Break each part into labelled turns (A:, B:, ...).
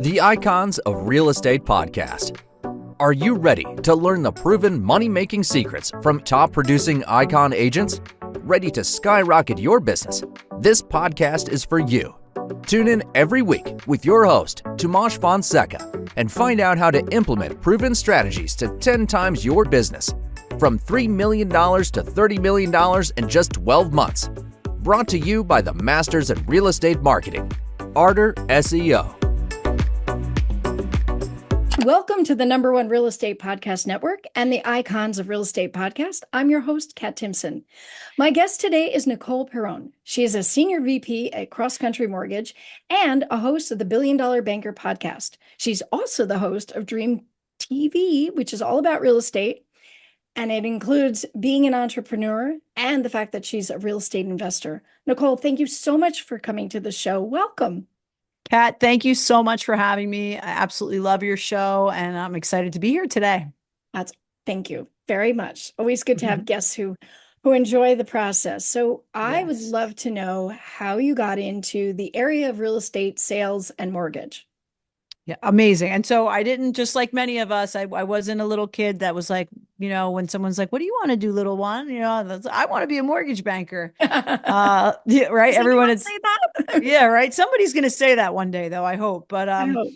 A: The Icons of Real Estate Podcast. Are you ready to learn the proven money-making secrets from top-producing Icon agents? Ready to skyrocket your business? This podcast is for you. Tune in every week with your host, Tomasz Fonseca, and find out how to implement proven strategies to 10 times your business, from $3 million to $30 million in just 12 months. Brought to you by the Masters in Real Estate Marketing, Arter SEO.
B: Welcome to the #1 Real Estate Podcast Network and the Icons of Real Estate Podcast. I'm your host, Kat Timson. My guest today is Nicole Perrone. She is a senior VP at Cross Country Mortgage and a host of the $1 Billion Banker podcast. She's also the host of Dream TV, which is all about real estate. And it includes being an entrepreneur and the fact that she's a real estate investor. Nicole, thank you so much for coming to the show. Welcome.
C: Kat, thank you so much for having me. I absolutely love your show, and I'm excited to be here today.
B: Thank you very much. Always good to have guests who enjoy the process. So I would love to know how you got into the area of real estate sales and mortgage.
C: Yeah, amazing. And so I didn't, just like many of us, I wasn't a little kid that was like, when someone's like, what do you want to do, little one? I want to be a mortgage banker. Yeah, right. Everyone is say that. Yeah, right. Somebody's going to say that one day though, I hope. But
B: I hope.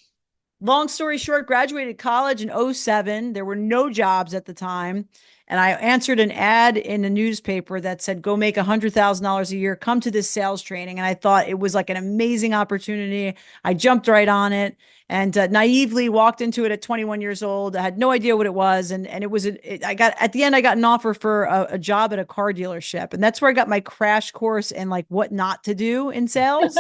C: Long story short, graduated college in 2007. There were no jobs at the time. And I answered an ad in the newspaper that said, go make $100,000 a year, come to this sales training. And I thought it was like an amazing opportunity. I jumped right on it and naively walked into it at 21 years old. I had no idea what it was. And it was, at the end, I got an offer for a job at a car dealership. And that's where I got my crash course in like what not to do in sales.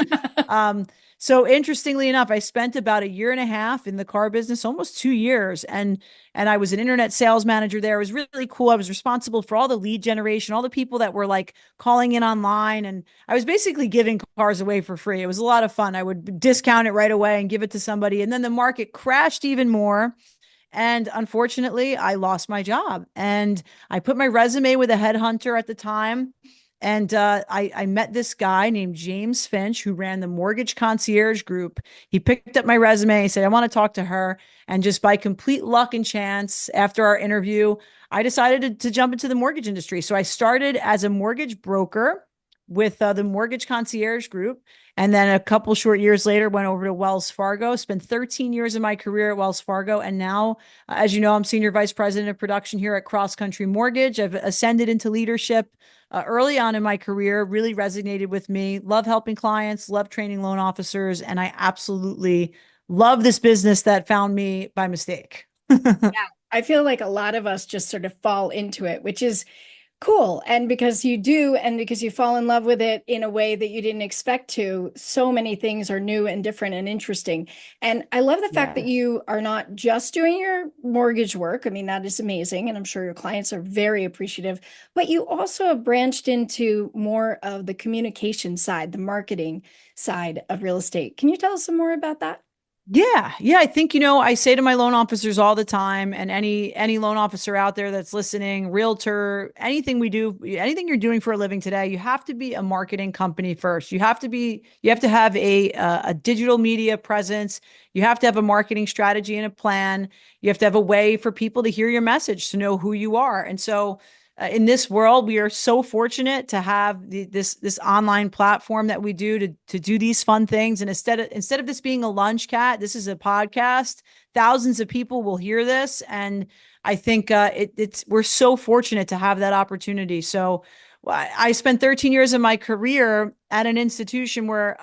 C: So interestingly enough, I spent about 1.5 years in the car business, almost 2 years. And I was an internet sales manager there. It was really cool. I was responsible for all the lead generation, all the people that were like calling in online. And I was basically giving cars away for free. It was a lot of fun. I would discount it right away and give it to somebody. And then the market crashed even more. And unfortunately, I lost my job. And I put my resume with a headhunter at the time. And I met this guy named James Finch, who ran the Mortgage Concierge Group. He picked up my resume. He said, I want to talk to her. And just by complete luck and chance, after our interview, I decided to jump into the mortgage industry. So I started as a mortgage broker with the Mortgage Concierge Group. And then a couple short years later, went over to Wells Fargo, spent 13 years of my career at Wells Fargo. And now, as you know, I'm Senior Vice President of Production here at Cross Country Mortgage. I've ascended into leadership early on in my career, really resonated with me. Love helping clients, love training loan officers. And I absolutely love this business that found me by mistake.
B: Yeah, I feel like a lot of us just sort of fall into it, which is cool. And because you do, and because you fall in love with it in a way that you didn't expect to, so many things are new and different and interesting. And I love the fact that you are not just doing your mortgage work. I mean, that is amazing. And I'm sure your clients are very appreciative, but you also have branched into more of the communication side, the marketing side of real estate. Can you tell us some more about that?
C: Yeah. I think, I say to my loan officers all the time, and any loan officer out there that's listening, realtor, anything we do, anything you're doing for a living today, you have to be a marketing company first. You have to have a digital media presence. You have to have a marketing strategy and a plan. You have to have a way for people to hear your message, to know who you are. And so in this world, we are so fortunate to have this online platform that we do to do these fun things. And instead of this being a lunch, Cat, this is a podcast. Thousands of people will hear this, and I think we're so fortunate to have that opportunity. So I spent 13 years of my career at an institution where,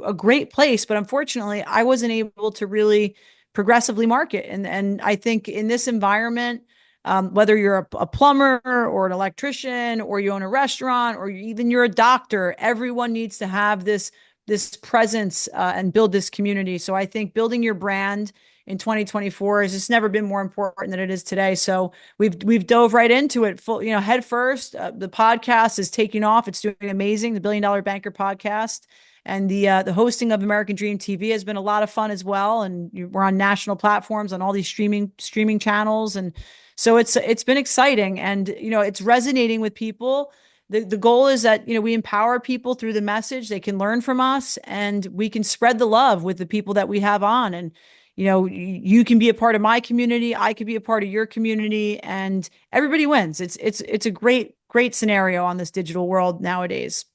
C: a great place, but unfortunately, I wasn't able to really progressively market. And I think in this environment, whether you're a plumber or an electrician, or you own a restaurant, or even you're a doctor, everyone needs to have this presence and build this community. So I think building your brand in 2024 has just never been more important than it is today. So we've dove right into it full, head first. The podcast is taking off. It's doing amazing. The $1 Billion Banker podcast. And the hosting of American Dream TV has been a lot of fun as well. And we're on national platforms, on all these streaming channels. And so it's been exciting, and, it's resonating with people the goal is that, we empower people through the message. They can learn from us, and we can spread the love with the people that we have on. And, you can be a part of my community. I could be a part of your community, and everybody wins. It's a great scenario on this digital world nowadays.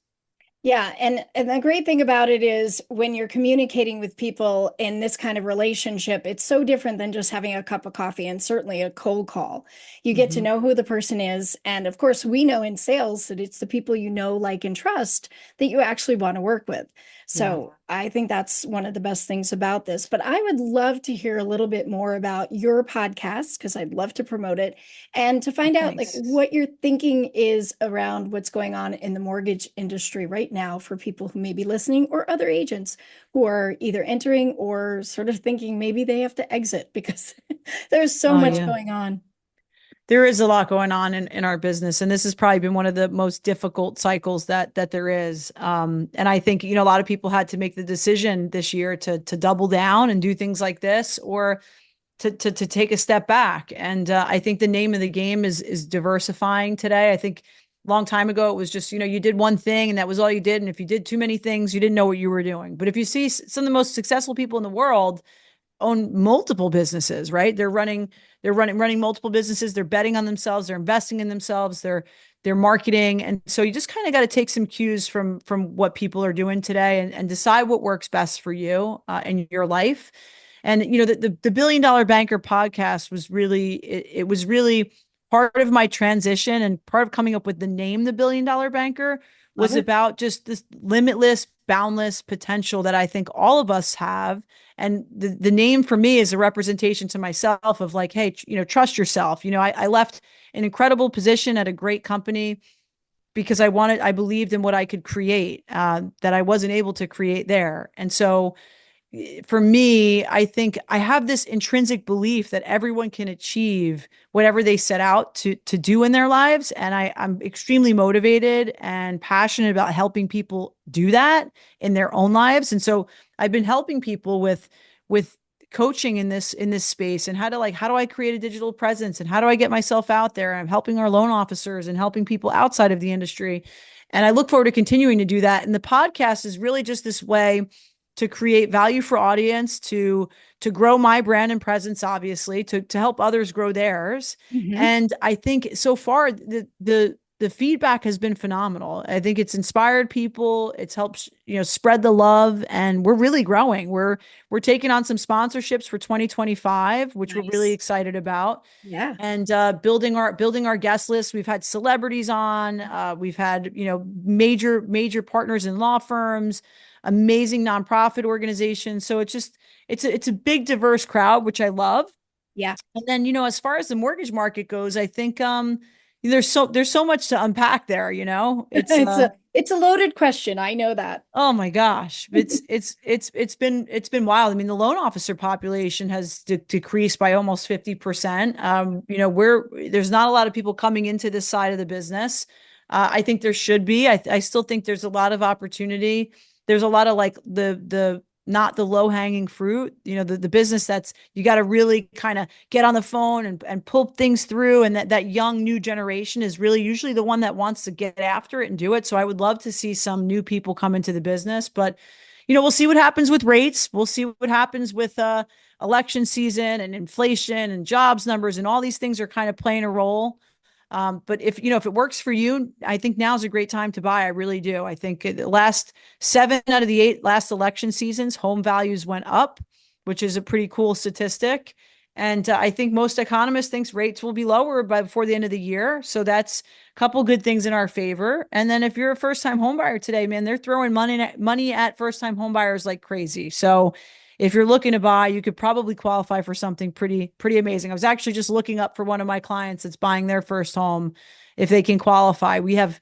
B: Yeah, and the great thing about it is when you're communicating with people in this kind of relationship, it's so different than just having a cup of coffee and certainly a cold call. You get to know who the person is, and of course, we know in sales that it's the people you know, like, and trust that you actually want to work with. So I think that's one of the best things about this. But I would love to hear a little bit more about your podcast because I'd love to promote it and to find out like
C: Thanks.
B: what your thinking is around what's going on in the mortgage industry right now for people who may be listening or other agents who are either entering or sort of thinking maybe they have to exit because there's so
C: Oh,
B: much
C: yeah.
B: going on.
C: There is a lot going on in our business, and this has probably been one of the most difficult cycles that there is. And I think, a lot of people had to make the decision this year to double down and do things like this, or to take a step back. And I think the name of the game is diversifying today. I think a long time ago, it was just, you did one thing and that was all you did. And if you did too many things, you didn't know what you were doing. But if you see some of the most successful people in the world own multiple businesses, right? They're running multiple businesses. They're betting on themselves. They're investing in themselves. They're marketing. And so you just kind of got to take some cues from what people are doing today, and decide what works best for you in your life. And, the Billion Dollar Banker podcast was really, it was really part of my transition, and part of coming up with the name, the Billion Dollar Banker, was about just this limitless, boundless potential that I think all of us have. And the name for me is a representation to myself of like, hey, trust yourself. I left an incredible position at a great company because I believed in what I could create that I wasn't able to create there. And so for me, I think I have this intrinsic belief that everyone can achieve whatever they set out to do in their lives. And I'm extremely motivated and passionate about helping people do that in their own lives. And so I've been helping people with coaching in this space, and how do I create a digital presence, and how do I get myself out there. I'm helping our loan officers and helping people outside of the industry. And I look forward to continuing to do that. And the podcast is really just this way to create value for audience, to grow my brand and presence, obviously, to help others grow theirs. And I think so far the feedback has been phenomenal. I think it's inspired people. It's helped, spread the love, and we're really growing. We're taking on some sponsorships for 2025, which we're really excited about.
B: Yeah.
C: And building our guest list. We've had celebrities on. We've had, major partners in law firms, amazing nonprofit organizations. So it's a big, diverse crowd, which I love.
B: Yeah.
C: And then, as far as the mortgage market goes, I think there's so much to unpack there.
B: It's a loaded question. I know that.
C: Oh my gosh. It's been wild. I mean, the loan officer population has decreased by almost 50%. There's not a lot of people coming into this side of the business. I think there should be. I still think there's a lot of opportunity. There's a lot of like the not the low hanging fruit, the business that's, you got to really kind of get on the phone and pull things through. And that young new generation is really usually the one that wants to get after it and do it. So I would love to see some new people come into the business, but we'll see what happens with rates. We'll see what happens with election season and inflation and jobs numbers, and all these things are kind of playing a role. But if it works for you, I think now's a great time to buy. I really do. I think the last 7 out of the 8 last election seasons, home values went up, which is a pretty cool statistic. And I think most economists think rates will be lower before the end of the year. So that's a couple good things in our favor. And then if you're a first-time home buyer today, man, they're throwing money at first-time home buyers like crazy. So if you're looking to buy, you could probably qualify for something pretty amazing. I was actually just looking up for one of my clients that's buying their first home, if they can qualify. We have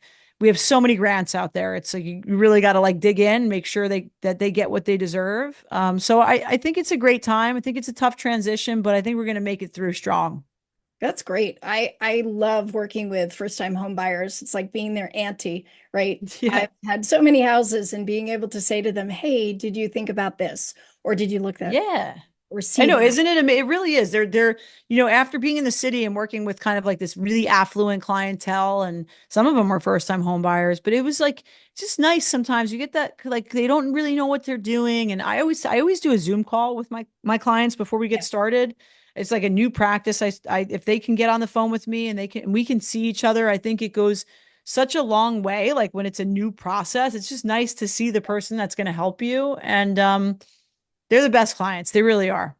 C: so many grants out there. It's like you really got to like dig in, make sure that they get what they deserve. So I think it's a great time. I think it's a tough transition, but I think we're going to make it through strong.
B: That's great. I love working with first-time home buyers. It's like being their auntie, right?
C: Yeah.
B: I've had so many houses, and being able to say to them, hey, did you think about this? Or did you look that?
C: Yeah. I know,
B: receiving.
C: isn't it? It really is. They're, after being in the city and working with kind of like this really affluent clientele, and some of them were first time home buyers, but it was like just nice. Sometimes you get that, like, they don't really know what they're doing. And I always do a Zoom call with my clients before we get
B: Yeah.
C: started. It's like a new practice. If they can get on the phone with me and we can see each other, I think it goes such a long way. Like when it's a new process, it's just nice to see the person that's going to help you. And, they're the best clients. They really are.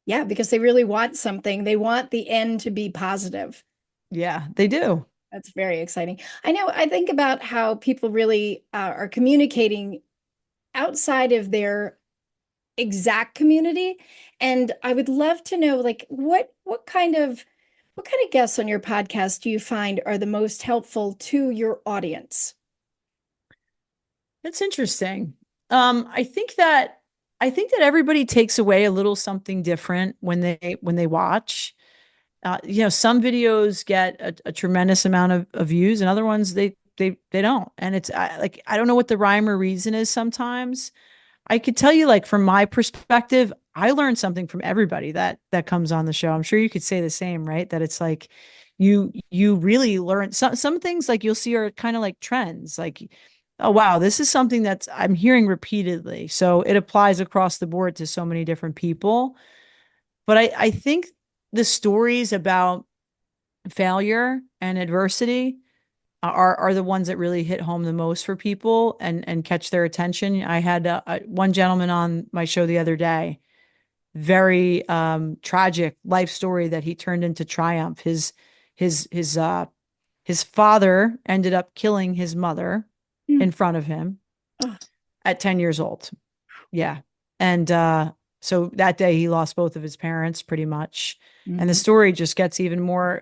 B: Yeah, because they really want something. They want the end to be positive.
C: Yeah, they do.
B: That's very exciting. I know, I think about how people really are communicating outside of their exact community. And I would love to know, like, what kind of guests on your podcast do you find are the most helpful to your audience?
C: That's interesting. I think that everybody takes away a little something different when they watch. Some videos get a tremendous amount of views, and other ones they don't. And it's I don't know what the rhyme or reason is sometimes. I could tell you, like, from my perspective, I learned something from everybody that comes on the show. I'm sure you could say the same, right? That it's like you really learn some things, like you'll see are kind of like trends. Like, oh wow, this is something that's I'm hearing repeatedly. So it applies across the board to so many different people. But I think the stories about failure and adversity are the ones that really hit home the most for people and catch their attention. I had one gentleman on my show the other day, very tragic life story that he turned into triumph. His his uh his father ended up killing his mother
B: Mm.
C: in front of him
B: Oh,
C: at 10 years old. Yeah. And so that day he lost both of his parents pretty much. And the
B: mhm.
C: story just gets even more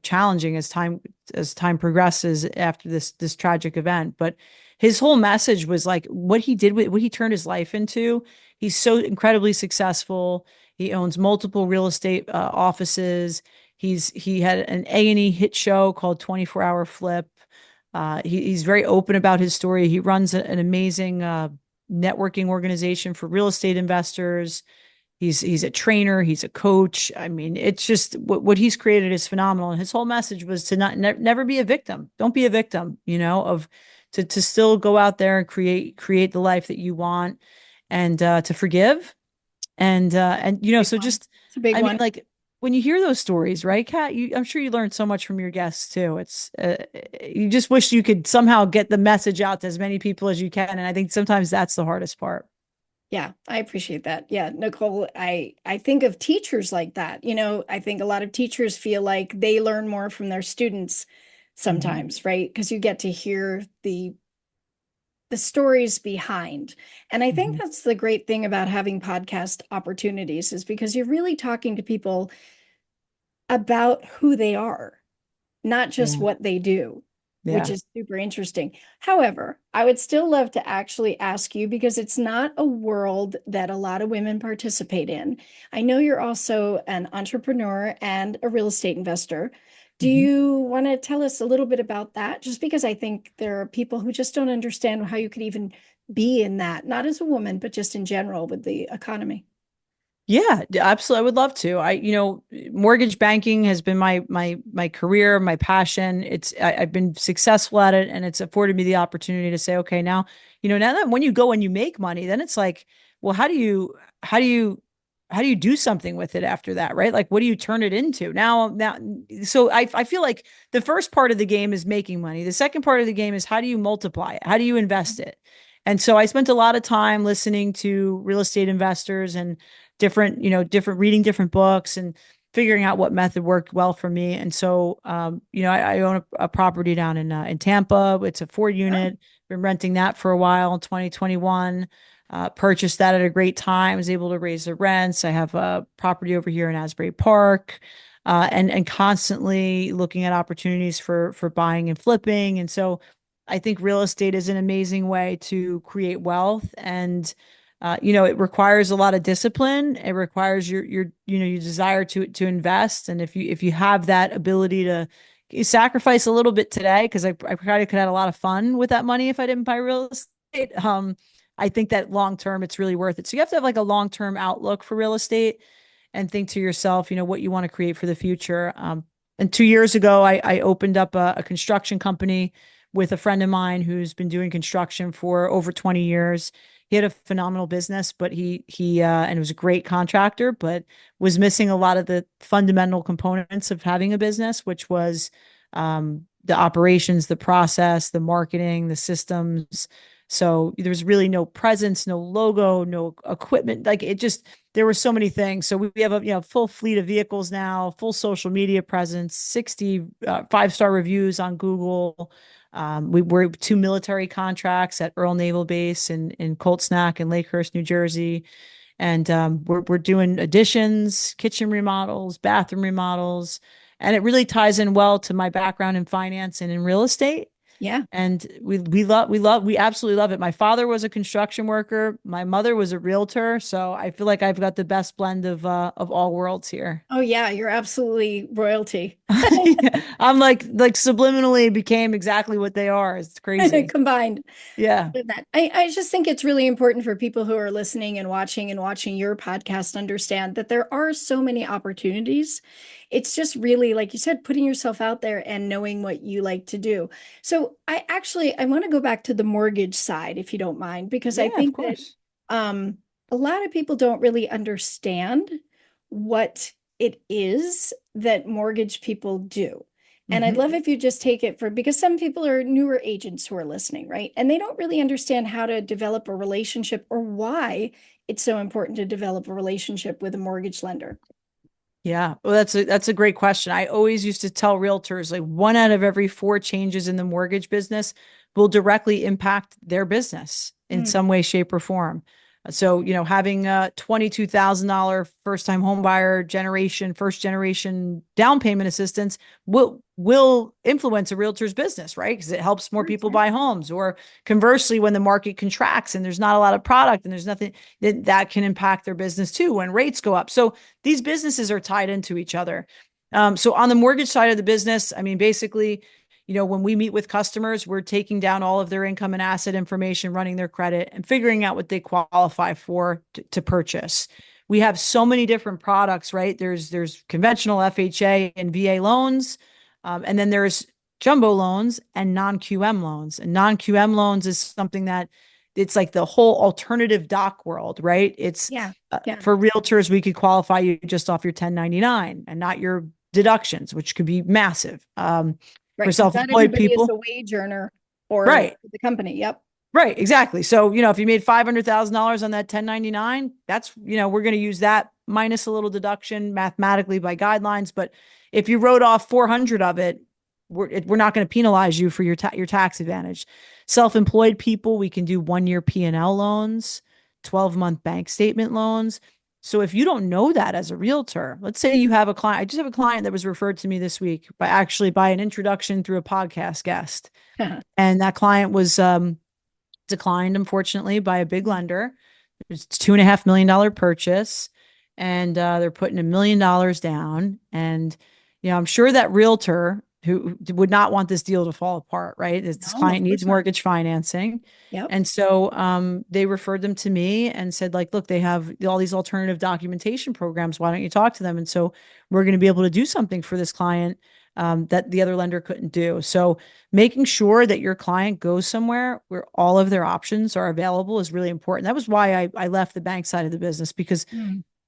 C: challenging as time progresses after this tragic event. But his whole message was like what he did with what he turned his life into. He's so incredibly successful. He owns multiple real estate offices. He had an A&E hit show called 24 Hour Flip. He's very open about his story. He runs an amazing networking organization for real estate investors. He's a trainer. He's a coach. I mean, it's just what he's created is phenomenal. And his whole message was to never be a victim. Don't be a victim. Of to still go out there and create the life that you want, and to forgive, and
B: Big
C: so
B: one.
C: just,
B: It's a big
C: I mean,
B: one.
C: like, when you hear those stories, right, Kat? I'm sure you learned so much from your guests too. It's you just wish you could somehow get the message out to as many people as you can, and I think sometimes that's the hardest part.
B: Yeah, I appreciate that. Yeah, Nicole, I think of teachers like that. I think a lot of teachers feel like they learn more from their students
C: Mhm.
B: sometimes, right? Because you get to hear the stories behind. And I think
C: Mhm.
B: that's the great thing about having podcast opportunities is because you're really talking to people about who they are, not just
C: Yeah.
B: what they do, which
C: Yeah.
B: is super interesting. However, I would still love to actually ask you because it's not a world that a lot of women participate in. I know you're also an entrepreneur and a real estate investor. Do
C: Mhm.
B: you want to tell us a little bit about that? Just because I think there are people who just don't understand how you could even be in that, not as a woman, but just in general with the economy.
C: Yeah, absolutely. I would love to. Mortgage banking has been my career, my passion. I've been successful at it, and it's afforded me the opportunity to say, okay, now that when you go and you make money, then it's like, well, how do you how do you do something with it after that, right? Like, what do you turn it into now? So I feel like the first part of the game is making money. The second part of the game is how do you multiply it? How do you invest it? And so I spent a lot of time listening to real estate investors and different reading different books and figuring out what method worked well for me. And so, I own a property down in Tampa. It's a 4 unit. Been renting that for a while in 2021. Purchased that at a great time. Was able to raise the rents. I have a property over here in Asbury Park, and constantly looking at opportunities for buying and flipping. And so, I think real estate is an amazing way to create wealth, and it requires a lot of discipline. It requires your desire to invest. And if you have that ability to sacrifice a little bit today, because I probably could have had a lot of fun with that money if I didn't buy real estate. I think that long term, it's really worth it. So you have to have like a long term outlook for real estate and think to yourself, what you want to create for the future. And 2 years ago, I opened up a construction company with a friend of mine who's been doing construction for over 20 years. He had a phenomenal business, but and was a great contractor, but was missing a lot of the fundamental components of having a business, which was the operations, the process, the marketing, the systems. So there's really no presence, no logo, no equipment. Like there were so many things. So we have a full fleet of vehicles now, full social media presence, 60 5-star reviews on Google. We were 2 military contracts at Earl Naval Base in Colt Snack in Lakehurst, New Jersey. And we're doing additions, kitchen remodels, bathroom remodels. And it really ties in well to my background in finance and in real estate.
B: Yeah.
C: And we absolutely love it. My father was a construction worker. My mother was a realtor. So I feel like I've got the best blend of all worlds here.
B: Oh yeah, you're absolutely royalty.
C: I'm like subliminally became exactly what they are. It's crazy.
B: Combined.
C: Yeah.
B: That. I just think it's really important for people who are listening and watching your podcast understand that there are so many opportunities. It's just really, like you said, putting yourself out there and knowing what you like to do. So I want to go back to the mortgage side, if you don't mind, because I think that a lot of people don't really understand what it is that mortgage people do. And I'd love if you just take it because some people are newer agents who are listening, right? And they don't really understand how to develop a relationship or why it's so important to develop a relationship with a mortgage lender.
C: Yeah, well, that's a great question. I always used to tell realtors like 1 out of every 4 changes in the mortgage business will directly impact their business in some way, shape, or form. So, having a $22,000 first-time home buyer first generation down payment assistance will influence a realtor's business, right? Because it helps more people buy homes. Or conversely, when the market contracts and there's not a lot of product and there's nothing, that can impact their business too when rates go up. So these businesses are tied into each other. So on the mortgage side of the business, I mean, basically, when we meet with customers, we're taking down all of their income and asset information, running their credit, and figuring out what they qualify for to purchase. We have so many different products, right? There's conventional FHA and VA loans, and then there's jumbo loans and non-QM loans. And non-QM loans is something that it's like the whole alternative doc world, right? It's for realtors, we could qualify you just off your 1099 and not your deductions, which could be massive.
B: Right.
C: For self-employed people,
B: is a wage earner or the company. Yep.
C: Right. Exactly. So, if you made $500,000 on that 1099, that's, we're going to use that minus a little deduction mathematically by guidelines. But if you wrote off 400 of it, we're not going to penalize you for your tax advantage. Self-employed people, we can do 1-year P&L loans, 12-month bank statement loans. So if you don't know that as a realtor, let's say you have a client, I just have a client that was referred to me this week by an introduction through a podcast guest. And that client was declined, unfortunately, by a big lender. It's $2.5 million purchase. And they're putting $1 million down. And, I'm sure that realtor who would not want this deal to fall apart, right? This client needs mortgage financing.
B: Yep.
C: And so they referred them to me and said, like, look, they have all these alternative documentation programs. Why don't you talk to them? And so we're going to be able to do something for this client that the other lender couldn't do. So making sure that your client goes somewhere where all of their options are available is really important. That was why I left the bank side of the business, because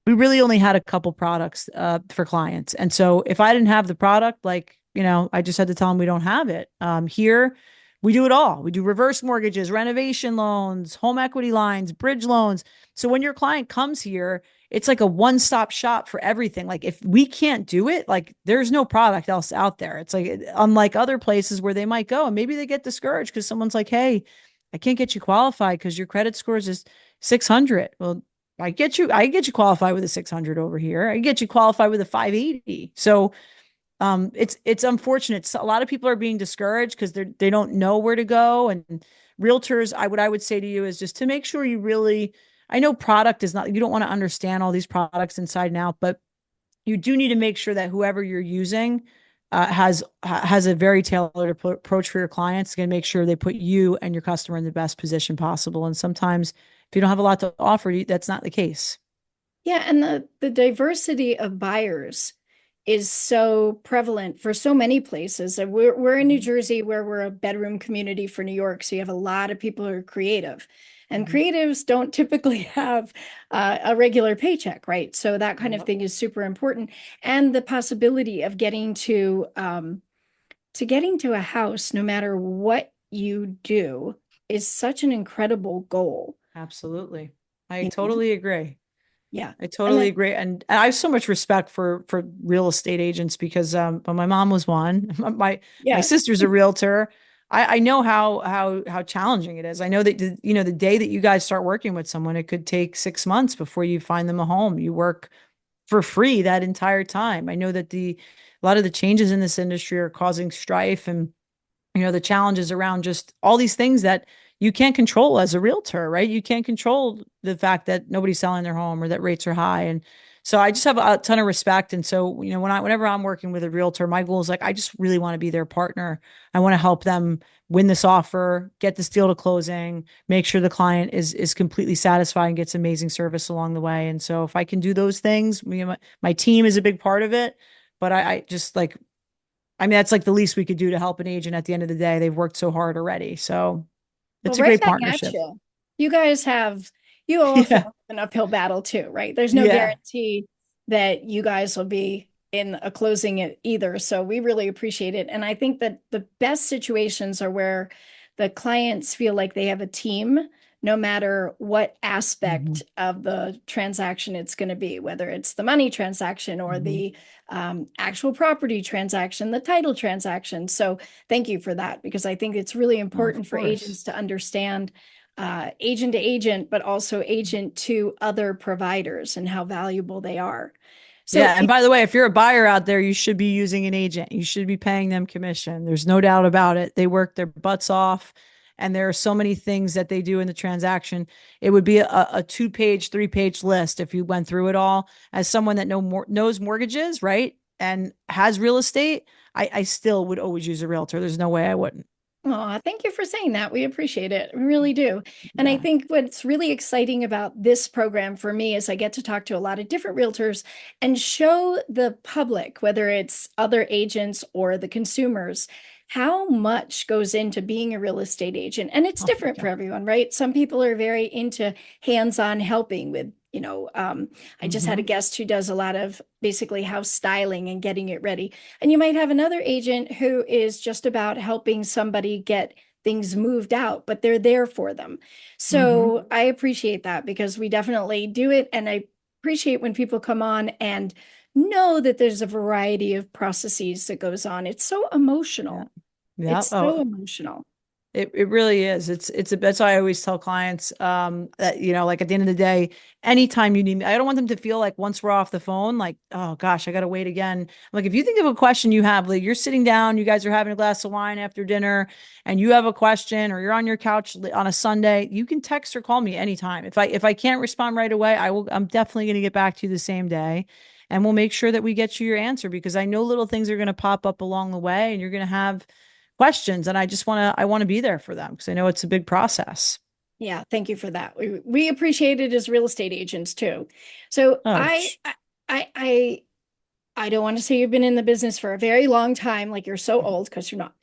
C: we really only had a couple products for clients. And so if I didn't have the product, I just had to tell them we don't have it. Here, we do it all. We do reverse mortgages, renovation loans, home equity lines, bridge loans. So when your client comes here, it's like a one-stop shop for everything. Like if we can't do it, like there's no product else out there. It's like, unlike other places where they might go and maybe they get discouraged because someone's like, hey, I can't get you qualified because your credit scores is 600. Well, I get you qualified with a 600 over here. I get you qualified with a 580. So it's unfortunate. A lot of people are being discouraged because they don't know where to go. And realtors, what I would say to you is just to make sure you really, I know product is not, you don't want to understand all these products inside and out, but you do need to make sure that whoever you're using has a very tailored approach for your clients. Going to make sure they put you and your customer in the best position possible. And sometimes if you don't have a lot to offer, that's not the case.
B: Yeah, and the diversity of buyers is so prevalent for so many places. We're in New
C: Mhm.
B: Jersey, where we're a bedroom community for New York, so you have a lot of people who are creative, and
C: Mhm.
B: creatives don't typically have a regular paycheck, right? So that kind of
C: Yep.
B: thing is super important, and the possibility of getting to a house, no matter what you do, is such an incredible goal.
C: Absolutely. I
B: You know?
C: totally agree.
B: Yeah,
C: I
B: and
C: totally
B: then
C: agree. And I have so much respect for real estate agents because but my mom was one. My
B: yeah.
C: sister's a realtor. I know how challenging it is. I know that the day that you guys start working with someone, it could take 6 months before you find them a home. You work for free that entire time. I know that a lot of the changes in this industry are causing strife and the challenges around just all these things that you can't control as a realtor, right? You can't control the fact that nobody's selling their home or that rates are high. And so I just have a ton of respect. And so, whenever I'm working with a realtor, my goal is like, I just really want to be their partner. I want to help them win this offer, get this deal to closing, make sure the client is completely satisfied and gets amazing service along the way. And so if I can do those things, my team is a big part of it. But I just like I mean, that's like the least we could do to help an agent at the end of the day. They've worked so hard already. So
B: Well,
C: it's a
B: right
C: great
B: back at
C: partnership.
B: you. You guys you also
C: Yeah.
B: have an uphill battle too, right? There's no
C: Yeah.
B: guarantee that you guys will be in a closing either. So we really appreciate it. And I think that the best situations are where the clients feel like they have a team, no matter what
C: Hmm.
B: aspect of the transaction it's going to be, whether it's the money transaction or
C: Hmm.
B: the actual property transaction, the title transaction. So thank you for that, because I think it's really
C: Oh, of
B: important for
C: course.
B: agents to understand agent to agent, but also agent to other providers and how valuable they are. So,
C: Yeah. And by the way, if you're a buyer out there, you should be using an agent. You should be paying them commission. There's no doubt about it. They work their butts off. And there are so many things that they do in the transaction. It would be a 2-page, 3-page list if you went through it all. As someone that knows mortgages, right? And has real estate, I still would always use a realtor. There's no way I wouldn't.
B: oh, thank you for saying that. We appreciate it. We really do. And I
C: Yeah.
B: think what's really exciting about this program for me is I get to talk to a lot of different realtors and show the public, whether it's other agents or the consumers, how much goes into being a real estate agent. And it's
C: Oh,
B: different for
C: yeah.
B: everyone, right? Some people are very into hands-on helping with, I just had a
C: Hmm.
B: guest who does a lot of basically house styling and getting it ready. And you might have another agent who is just about helping somebody get things moved out, but they're there for them.
C: Hmm.
B: So I appreciate that, because we definitely do it. And I appreciate when people come on and know that there's a variety of processes that goes on. It's so
C: Yeah.
B: emotional.
C: Yeah.
B: It's so
C: Oh,
B: emotional.
C: it really is. That's why I always tell clients that, like at the end of the day, anytime you need me, I don't want them to feel like once we're off the phone, like, oh gosh, I got to wait again. I'm like, if you think of a question you have, like you're sitting down, you guys are having a glass of wine after dinner and you have a question, or you're on your couch on a Sunday, you can text or call me anytime. If I can't respond right away, I'm definitely going to get back to you the same day. And we'll make sure that we get you your answer, because I know little things are going to pop up along the way and you're going to have questions, and I want to be there for them because I know it's a big process.
B: Yeah, thank you for that. We appreciate it as real estate agents too. So
C: Oh,
B: I I don't want to say you've been in the business for a very long time, like you're so old, because you're not.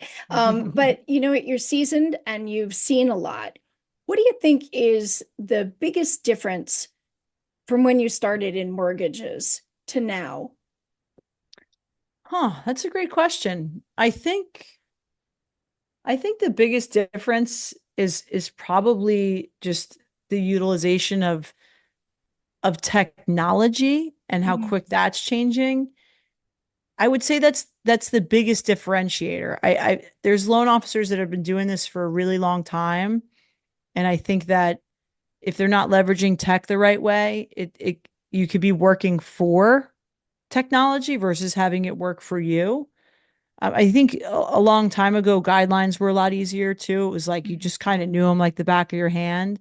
B: But you know what, you're seasoned and you've seen a lot. What do you think is the biggest difference from when you started in mortgages to now?
C: that's a great question. I think the biggest difference is probably just the utilization of technology and how
B: Mhm.
C: quick that's changing. I would say that's the biggest differentiator. I there's loan officers that have been doing this for a really long time, and I think that if they're not leveraging tech the right way, it you could be working for technology versus having it work for you. I think a long time ago, guidelines were a lot easier too. It was like you just kind of knew them like the back of your hand.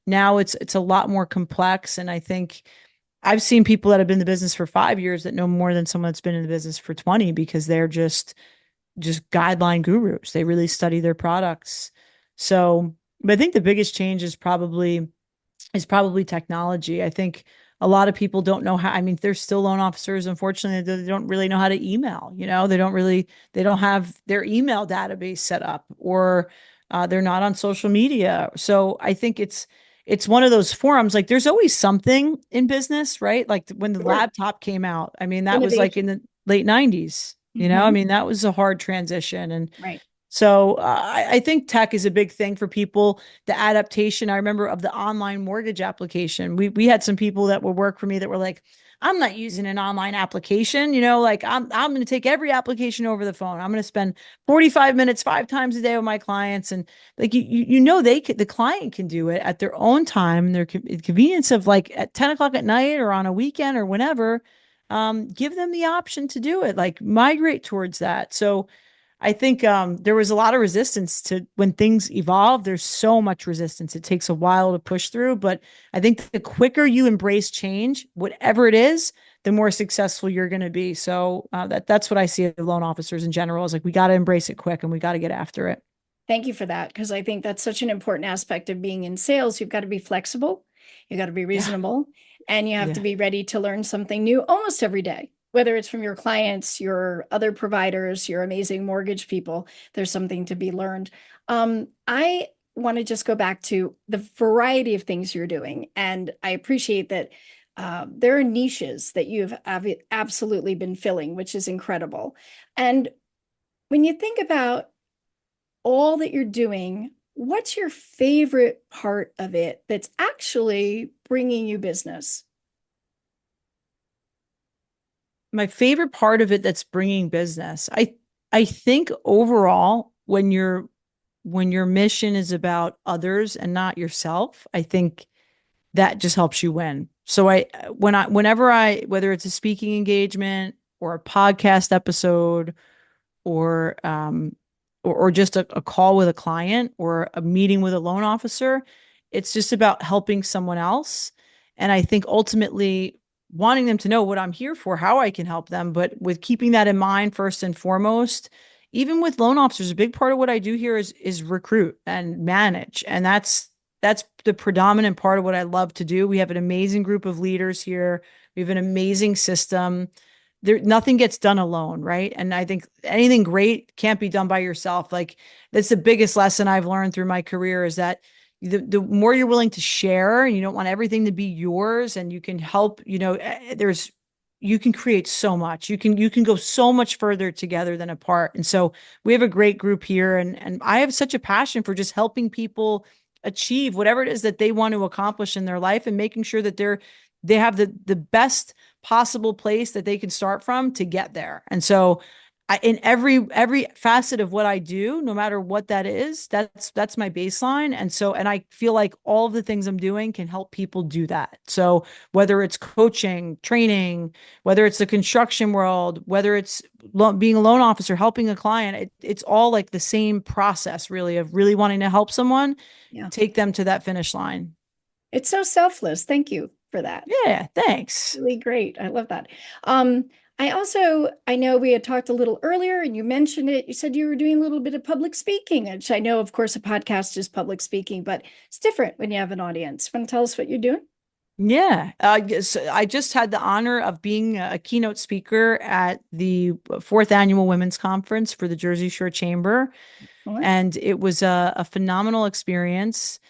C: Now it's a lot more complex, and I think I've seen people that have been in the business for 5 years that know more than someone that's been in the business for 20 because they're just guideline gurus. They really study their products. So, but I think the biggest change is probably technology. I think a lot of people don't know how, I mean, there's still loan officers, unfortunately, they don't really know how to email, they don't have their email database set up, or they're not on social media. So I think it's one of those forums. Like there's always something in business, right? Like when the
B: Sure.
C: laptop came out, I mean, that was like in
B: Innovation.
C: the late 90s, I
B: Hmm.
C: mean, that was a hard transition. And
B: Right.
C: so I think tech is a big thing for people. The adaptation, I remember, of the online mortgage application. We had some people that would work for me that were like, I'm not using an online application. Like I'm going to take every application over the phone. I'm going to spend 45 minutes 5 times a day with my clients, and like the client can do it at their own time, their convenience of like at 10 o'clock at night or on a weekend or whenever. Give them the option to do it. Like migrate towards that. So I think there was a lot of resistance to when things evolve. There's so much resistance. It takes a while to push through, but I think the quicker you embrace change, whatever it is, the more successful you're going to be. So that's what I see of loan officers in general is like we got to embrace it quick and we got to get after it.
B: Thank you for that, because I think that's such an important aspect of being in sales. You've got to be flexible, you got to be
C: Yeah,
B: reasonable, and you have to
C: yeah.
B: be ready to learn something new almost every day. Whether it's from your clients, your other providers, your amazing mortgage people, there's something to be learned. I want to just go back to the variety of things you're doing, and I appreciate that there are niches that you've absolutely been filling, which is incredible. And when you think about all that you're doing, what's your favorite part of it that's actually bringing you business?
C: My favorite part of it that's bringing business. I think overall when your mission is about others and not yourself, I think that just helps you win. So whenever whether it's a speaking engagement or a podcast episode or just a call with a client or a meeting with a loan officer, it's just about helping someone else. And I think ultimately wanting them to know what I'm here for, how I can help them, but with keeping that in mind first and foremost. Even with loan officers, a big part of what I do here is recruit and manage. And that's the predominant part of what I love to do. We have an amazing group of leaders here. We have an amazing system. Nothing gets done alone, right? And I think anything great can't be done by yourself. Like that's the biggest lesson I've learned through my career is that the more you're willing to share and you don't want everything to be yours and you can help, you can create so much. You can go so much further together than apart. And so we have a great group here, and I have such a passion for just helping people achieve whatever it is that they want to accomplish in their life and making sure that they have the best possible place that they can start from to get there. And so in every facet of what I do, no matter what that is, that's my baseline. And I feel like all of the things I'm doing can help people do that. So whether it's coaching, training, whether it's the construction world, whether it's being a loan officer, helping a client, it's all like the same process really of really wanting to help someone
B: Yeah.
C: take them to that finish line.
B: It's so selfless. Thank you for that.
C: Yeah, thanks.
B: Really great. I love that. I know we had talked a little earlier and you mentioned it. You said you were doing a little bit of public speaking, which I know, of course, a podcast is public speaking, but it's different when you have an audience. Want to tell us what you're doing?
C: Yeah, yes, I just had the honor of being a keynote speaker at the fourth annual Women's Conference for the Jersey Shore Chamber,
B: Excellent.
C: and it was a phenomenal experience.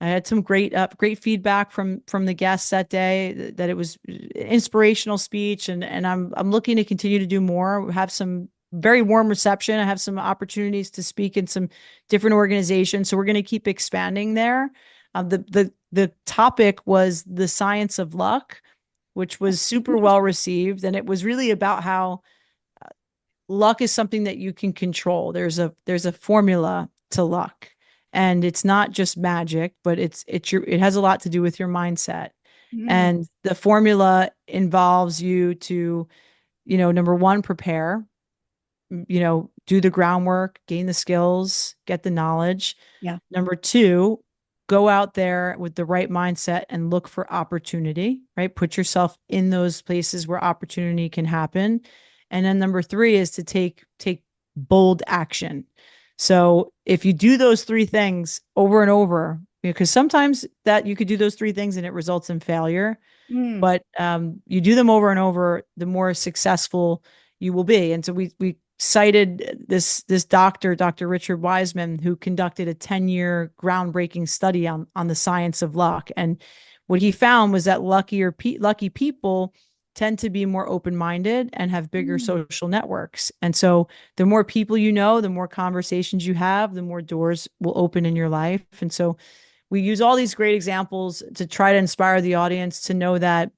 C: I had some great feedback from the guests that day that it was an inspirational speech, and I'm looking to continue to do more. We have some very warm reception. I have some opportunities to speak in some different organizations, so we're going to keep expanding there. The topic was the science of luck, which was super well received, and it was really about how luck is something that you can control. There's a formula to luck, and it's not just magic, but it has a lot to do with your mindset.
B: Mm,
C: And the formula involves you to, number one, prepare, do the groundwork, gain the skills, get the knowledge.
B: yeah.
C: Number two, go out there with the right mindset and look for opportunity, right? Put yourself in those places where opportunity can happen. And then number three is to take bold action. So if you do those three things over and over, because sometimes that you could do those three things and it results in failure,
B: Mm.
C: but you do them over and over, the more successful you will be. And so we cited this doctor, Dr. Richard Wiseman, who conducted a 10-year groundbreaking study on the science of luck. And what he found was that lucky people tend to be more open-minded and have bigger social networks. And so the more people you know, the more conversations you have, the more doors will open in your life. And so we use all these great examples to try to inspire the audience to know that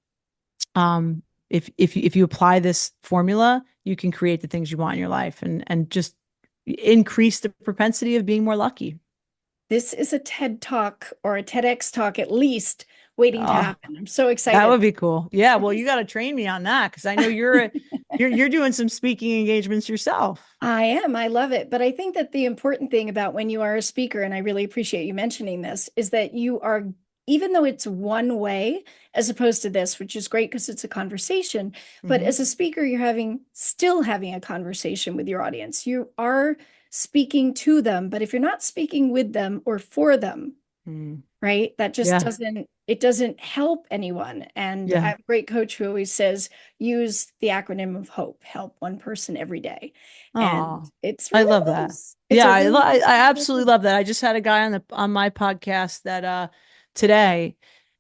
C: if you apply this formula, you can create the things you want in your life and just increase the propensity of being more lucky.
B: This is a TED Talk or a TEDx talk at least waiting to
C: Oh,
B: happen. I'm so
C: that
B: excited.
C: would be cool. Yeah, well, you got to train me on that because I know you're doing some speaking engagements yourself.
B: I am. I love it. But I think that the important thing about when you are a speaker, and I really appreciate you mentioning this, is that you are, even though it's one way, as opposed to this, which is great because it's a conversation, but
C: Mm-hmm.
B: as a speaker, you're still having a conversation with your audience. You are speaking to them, but if you're not speaking with them or for them,
C: Mm.
B: right? That just
C: Yeah,
B: doesn't help anyone. And I
C: yeah.
B: have a great coach who always says, use the acronym of HOPE, help one person every day. And
C: Oh,
B: it's
C: I
B: really
C: love that.
B: nice. It's
C: Yeah,
B: a really
C: I
B: nice thing to
C: absolutely
B: do.
C: love that. I just had a guy on my podcast that today,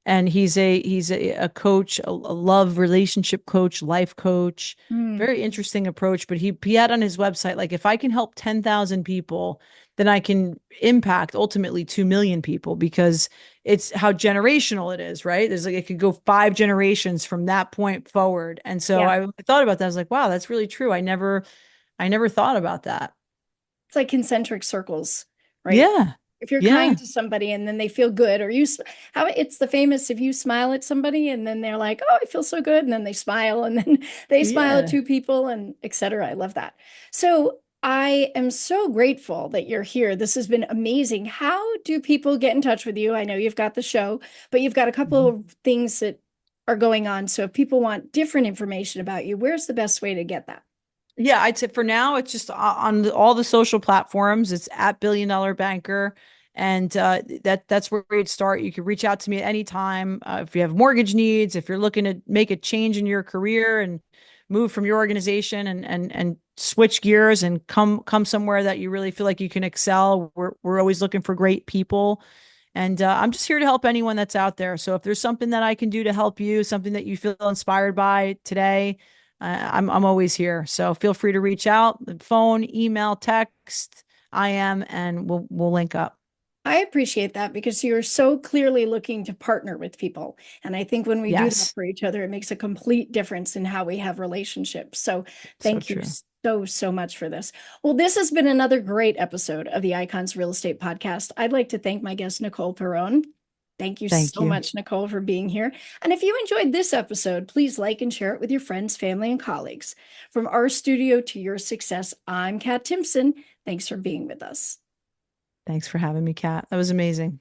C: and he's a coach, a love relationship coach, life coach.
B: Mm,
C: Very interesting approach, but he had on his website like if I can help 10,000 people, then I can impact ultimately 2 million people because it's how generational it is, right? There's like it could go 5 generations from that point forward. And so
B: yeah.
C: I thought about that. I was like, wow, that's really true. I never thought about that.
B: It's like concentric circles, right?
C: Yeah.
B: If you're
C: Yeah.
B: kind to somebody and then they feel good, or how it's the famous if you smile at somebody and then they're like, oh, I feel so good. And then they smile and then they smile at
C: Yeah.
B: two people and etc. I love that. So I am so grateful that you're here. This has been amazing. How do people get in touch with you? I know you've got the show, but you've got a couple
C: Mhm.
B: of things that are going on. So if people want different information about you, where's the best way to get that?
C: Yeah, I'd say for now it's just on all the social platforms. It's at Billion Dollar Banker, and that's where you'd start. You can reach out to me at any time if you have mortgage needs, if you're looking to make a change in your career and move from your organization and switch gears and come somewhere that you really feel like you can excel. We're always looking for great people. And I'm just here to help anyone that's out there. So if there's something that I can do to help you, something that you feel inspired by today, I'm always here. So feel free to reach out, phone, email, text. I am, and we'll link up.
B: I appreciate that because you're so clearly looking to partner with people. And I think when we do that
C: Yes,
B: for each other, it makes a complete difference in how we have relationships. So
C: so
B: thank you
C: true.
B: so much for this. Well, this has been another great episode of the Icons Real Estate Podcast. I'd like to thank my guest, Nicole Perrone. Thank you
C: Thank
B: so
C: you.
B: much, Nicole, for being here. And if you enjoyed this episode, please like and share it with your friends, family, and colleagues. From our studio to your success, I'm Kat Timson. Thanks for being with us.
C: Thanks for having me, Kat. That was amazing.